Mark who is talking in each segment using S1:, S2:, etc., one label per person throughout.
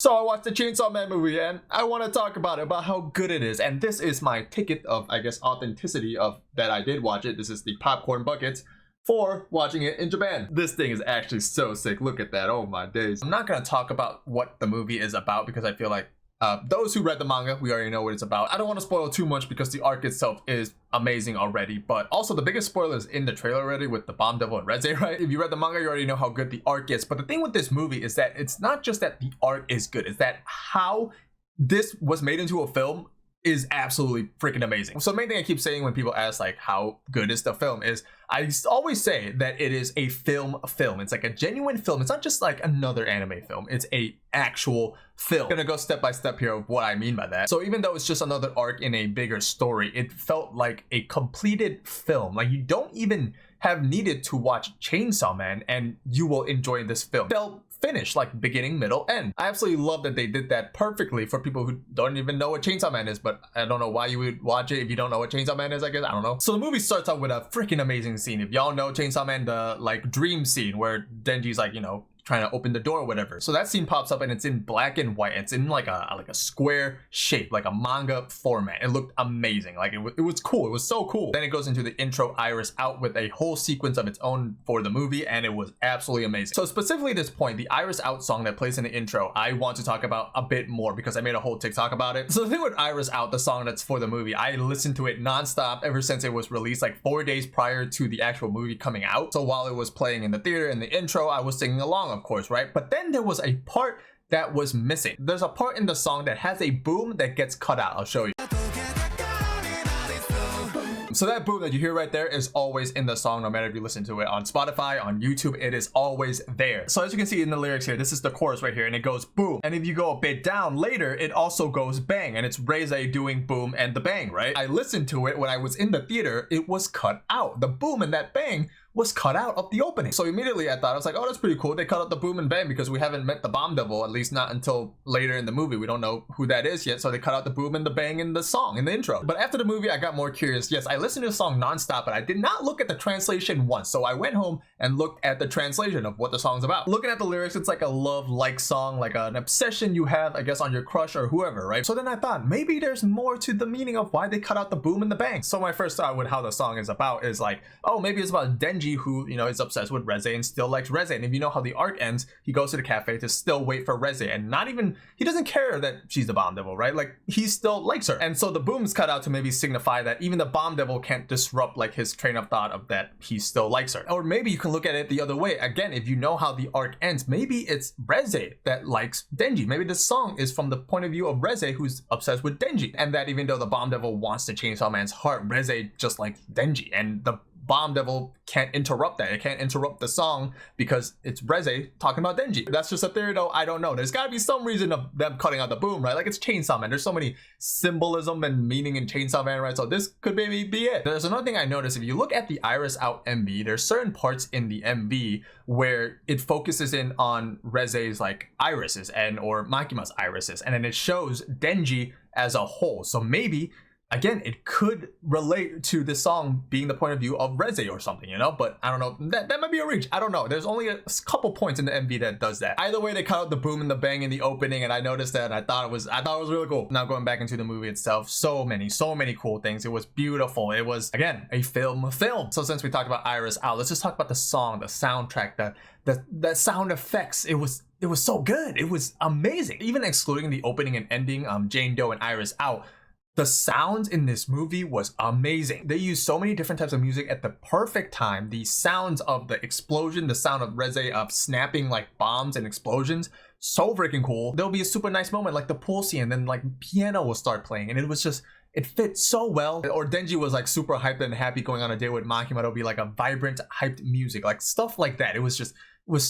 S1: So I watched the Chainsaw Man movie and I want to talk about how good it is. And this is my ticket of, I guess, authenticity of that I did watch it. This is the popcorn buckets for watching it in Japan. This thing is actually so sick. Look at that. Oh my days. I'm not going to talk about what the movie is about because I feel like those who read the manga, we already know what it's about. I don't want to spoil too much because the arc itself is amazing already, but also the biggest spoiler is in the trailer already with the Bomb Devil and Reze, right? If you read the manga, you already know how good the arc is. But the thing with this movie is that it's not just that the arc is good, it's that how this was made into a film is absolutely freaking amazing. So the main thing I keep saying when people ask like how good is the film is I always say that it is a film. It's like a genuine film. It's not just like another anime film. It's a actual film. I'm gonna go step by step here of what I mean by that. So even though it's just another arc in a bigger story, it felt like a completed film. Like you don't even have needed to watch Chainsaw Man and you will enjoy this film. It felt finished, like beginning, middle, end. I absolutely love that they did that perfectly for people who don't even know what Chainsaw Man is, but I don't know why you would watch it if you don't know what Chainsaw Man is, I guess. I don't know. So the movie starts out with a freaking amazing scene. If y'all know Chainsaw Man, the like dream scene where Denji's like, you know, trying to open the door or whatever. So that scene pops up and it's in black and white. It's in like a square shape, like a manga format. It looked amazing. Like it was cool. It was so cool. Then it goes into the intro Iris out with a whole sequence of its own for the movie, and it was absolutely amazing. So specifically this point, the Iris Out song that plays in the intro, I want to talk about a bit more because I made a whole TikTok about it. So the thing with Iris Out, the song that's for the movie, I listened to it nonstop ever since it was released, like 4 days prior to the actual movie coming out. So while it was playing in the theater in the intro, I was singing along, of course, right? But then there was a part that was missing. There's a part in the song that has a boom that gets cut out. I'll show you. So that boom that you hear right there is always in the song, no matter if you listen to it on Spotify, on YouTube, it is always there. So as you can see in the lyrics here, this is the chorus right here, and it goes boom. And if you go a bit down later, it also goes bang, and it's Reze doing boom and the bang, right? I listened to it when I was in the theater, it was cut out. The boom and that bang was cut out of the opening. So immediately I thought, I was like, oh, that's pretty cool. They cut out the boom and bang because we haven't met the Bomb Devil, at least not until later in the movie. We don't know who that is yet. So they cut out the boom and the bang in the song, in the intro. But after the movie, I got more curious. Yes, I listened to the song nonstop, but I did not look at the translation once. So I went home and looked at the translation of what the song's about. Looking at the lyrics, it's like a love-like song, like an obsession you have, I guess, on your crush or whoever, right? So then I thought, maybe there's more to the meaning of why they cut out the boom and the bang. So my first thought with how the song is about is like, oh, maybe it's about Denji who, you know, is obsessed with Reze and still likes Reze. And if you know how the arc ends, he goes to the cafe to still wait for Reze and not even, he doesn't care that she's the Bomb Devil, right? Like he still likes her. And so the boom's cut out to maybe signify that even the Bomb Devil can't disrupt like his train of thought of that he still likes her. Or maybe you can look at it the other way. Again, if you know how the arc ends, maybe it's Reze that likes Denji. Maybe this song is from the point of view of Reze who's obsessed with Denji. And that even though the Bomb Devil wants to Chainsaw Man's heart, Reze just likes Denji. And the Bomb Devil can't interrupt that. It can't interrupt the song because it's Reze talking about Denji. That's just a theory though. I don't know. There's gotta be some reason of them cutting out the boom, right? Like it's Chainsaw Man. There's so many symbolism and meaning in Chainsaw Man, right? So this could maybe be it. There's another thing I noticed. If you look at the Iris Out MV, there's certain parts in the MV where it focuses in on Reze's like irises and or Makima's irises. And then it shows Denji as a whole. So maybe again, it could relate to this song being the point of view of Reze or something, you know? But I don't know. That might be a reach. I don't know. There's only a couple points in the MV that does that. Either way, they cut out the boom and the bang in the opening, and I noticed that. And I thought it was really cool. Now going back into the movie itself, so many cool things. It was beautiful. It was again a film. So since we talked about Iris Out, let's just talk about the song, the soundtrack, the sound effects. It was so good. It was amazing. Even excluding the opening and ending, Jane Doe and Iris Out, the sounds in this movie was amazing. They used so many different types of music at the perfect time. The sounds of the explosion, the sound of Reze of snapping like bombs and explosions, so freaking cool. There'll be a super nice moment like the pool scene, and then like piano will start playing, and it was just, it fit so well. Or Denji was like super hyped and happy going on a date with Makima. It'll be like a vibrant, hyped music, like stuff like that. It was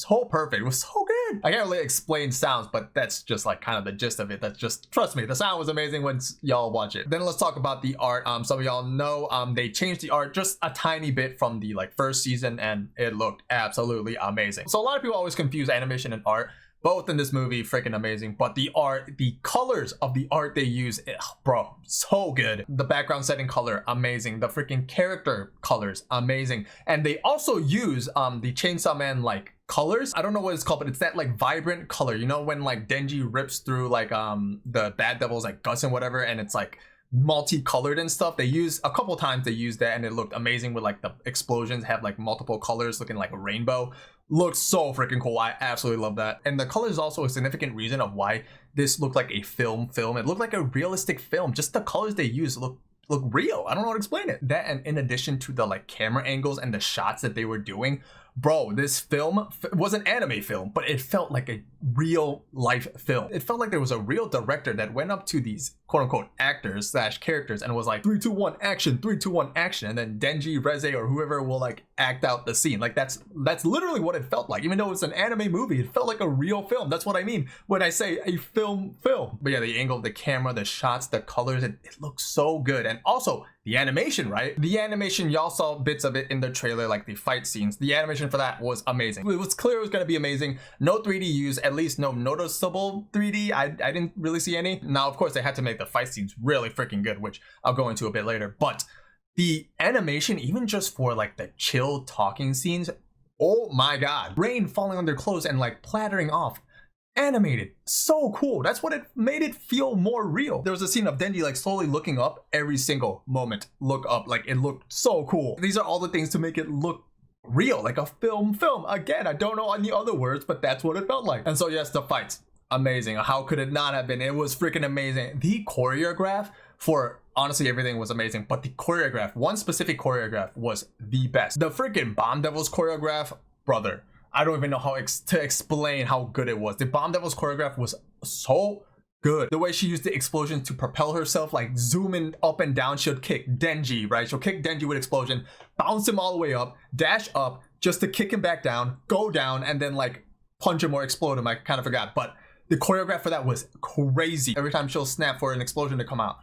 S1: so perfect. It was so good. I can't really explain sounds, but that's just like kind of the gist of it. That's just, trust me, the sound was amazing once y'all watch it. Then let's talk about the art. Some of y'all know they changed the art just a tiny bit from the like first season, and it looked absolutely amazing. So a lot of people always confuse animation and art. Both in this movie, freaking amazing. But the art, the colors of the art they use, bro, so good. The background setting color, amazing. The freaking character colors, amazing. And they also use the Chainsaw Man like colors. I don't know what it's called, but it's that like vibrant color. You know when like Denji rips through like the bad devils like guts and whatever, and it's like multicolored and stuff. They use a couple times, they used that and it looked amazing with like the explosions have like multiple colors looking like a rainbow. Looks so freaking cool. I absolutely love that. And the color is also a significant reason of why this looked like a film. It looked like a realistic film. Just the colors they use look real. I don't know how to explain it. That, and in addition to the like camera angles and the shots that they were doing, bro, this film was an anime film, but it felt like a real life film. It felt like there was a real director that went up to these quote unquote actors slash characters and was like 3 2 1 action, 3 2 1 action, and then Denji, Reze, or whoever will like act out the scene. Like that's literally what it felt like. Even though it's an anime movie, it felt like a real film. That's what I mean when I say a film. But yeah, the angle of the camera, the shots, the colors, it looks so good. And also the animation, right? The animation, y'all saw bits of it in the trailer, like the fight scenes. The animation for that was amazing. It was clear it was gonna be amazing. No 3D use, at least no noticeable 3D. I didn't really see any. Now, of course, they had to make the fight scenes really freaking good, which I'll go into a bit later. But the animation, even just for like the chill talking scenes, oh my god. Rain falling on their clothes and like plattering off. Animated, so cool. That's what it made it feel more real. There was a scene of Denji like slowly looking up every single moment. Look up, like it looked so cool. These are all the things to make it look real, like a film. Again, I don't know any other words, but that's what it felt like. And so yes, the fights, amazing. How could it not have been? It was freaking amazing. The choreograph for honestly everything was amazing, but the choreograph, one specific choreograph was the best. The freaking Bomb Devils choreograph, brother. I don't even know how to explain how good it was. The Bomb Devils choreograph was so good. The way she used the explosions to propel herself, like zooming up and down, she'll kick Denji, right? She'll kick Denji with explosion, bounce him all the way up, dash up, just to kick him back down, go down, and then like punch him or explode him. I kind of forgot, but the choreograph for that was crazy. Every time she'll snap for an explosion to come out.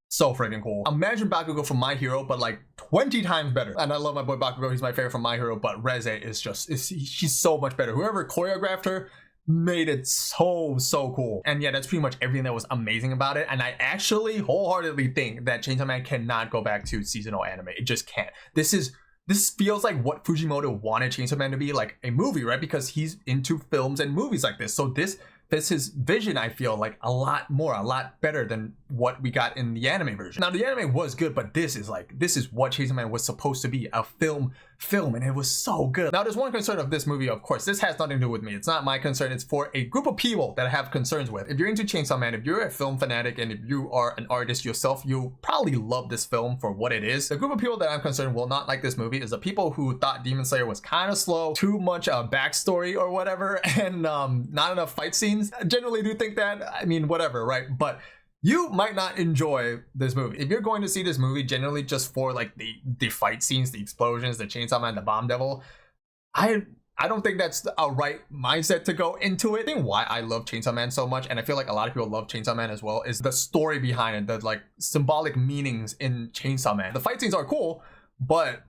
S1: So freaking cool. Imagine Bakugo from My Hero, but like 20 times better. And I love my boy Bakugo. He's my favorite from My Hero, but Reze is just, she's so much better. Whoever choreographed her made it so cool. And yeah, that's pretty much everything that was amazing about it. And I actually wholeheartedly think that Chainsaw Man cannot go back to seasonal anime. It just can't. This feels like what Fujimoto wanted Chainsaw Man to be, like a movie, right? Because he's into films and movies like this. So this fits his vision, I feel like a lot better than what we got in the anime version. Now the anime was good, but this is what Chainsaw Man was supposed to be, a film, and it was so good. Now there's one concern of this movie, of course. This has nothing to do with me. It's not my concern. It's for a group of people that I have concerns with. If you're into Chainsaw Man, if you're a film fanatic, and if you are an artist yourself, you'll probably love this film for what it is. The group of people that I'm concerned will not like this movie is the people who thought Demon Slayer was kind of slow, too much backstory or whatever, and not enough fight scenes. I generally do think that. I mean, whatever, right? But you might not enjoy this movie. If you're going to see this movie generally just for like the fight scenes, the explosions, the Chainsaw Man, the Bomb Devil, I don't think that's a right mindset to go into it. I think why I love Chainsaw Man so much, and I feel like a lot of people love Chainsaw Man as well, is the story behind it, the like symbolic meanings in Chainsaw Man. The fight scenes are cool, but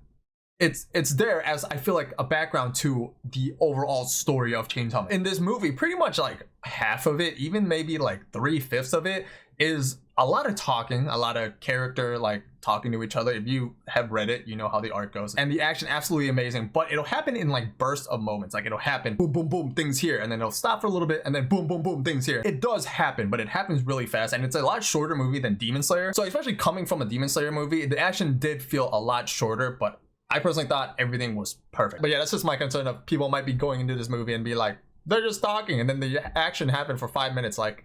S1: it's there as, I feel like, a background to the overall story of Chainsaw Man. In this movie, pretty much like half of it, even maybe like 3/5 of it, is a lot of talking, a lot of character like talking to each other. If you have read it, you know how the art goes. And the action, absolutely amazing, but it'll happen in like bursts of moments. Like it'll happen, boom, boom, boom, things here, and then it'll stop for a little bit, and then boom, boom, boom, things here. It does happen, but it happens really fast, and it's a lot shorter movie than Demon Slayer. So especially coming from a Demon Slayer movie, the action did feel a lot shorter, but I personally thought everything was perfect. But yeah, that's just my concern of people might be going into this movie and be like, they're just talking, and then the action happened for 5 minutes. Like,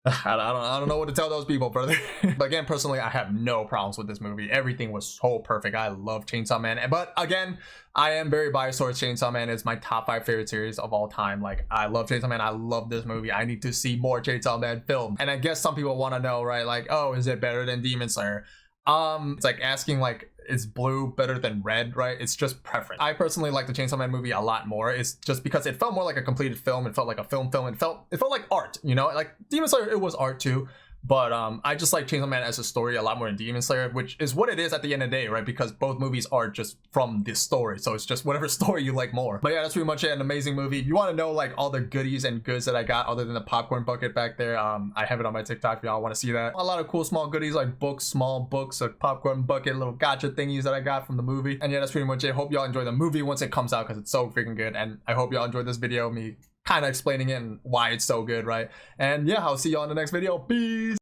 S1: I don't know what to tell those people, brother. But again, personally, I have no problems with this movie. Everything was so perfect. I love Chainsaw Man. But again, I am very biased towards Chainsaw Man. It's my top 5 favorite series of all time. Like, I love Chainsaw Man. I love this movie. I need to see more Chainsaw Man film. And I guess some people want to know, right? Like, oh, is it better than Demon Slayer? It's like asking, like, is blue better than red, right? It's just preference. I personally like the Chainsaw Man movie a lot more. It's just because it felt more like a completed film. It felt like a film. It felt like art, you know? Like Demon Slayer, it was art too, But I just like Chainsaw Man as a story a lot more than Demon Slayer, which is what it is at the end of the day, right? Because both movies are just from this story, so it's just whatever story you like more. But yeah, that's pretty much it. An amazing movie. If you want to know like all the goodies and goods that I got other than the popcorn bucket back there, I have it on my TikTok if y'all want to see that. A lot of cool small goodies like books, small books, a popcorn bucket, little gotcha thingies that I got from the movie. And yeah, that's pretty much it. Hope y'all enjoy the movie once it comes out because it's so freaking good. And I hope y'all enjoyed this video, me kind of explaining it and why it's so good, right? And yeah, I'll see y'all in the next video. Peace.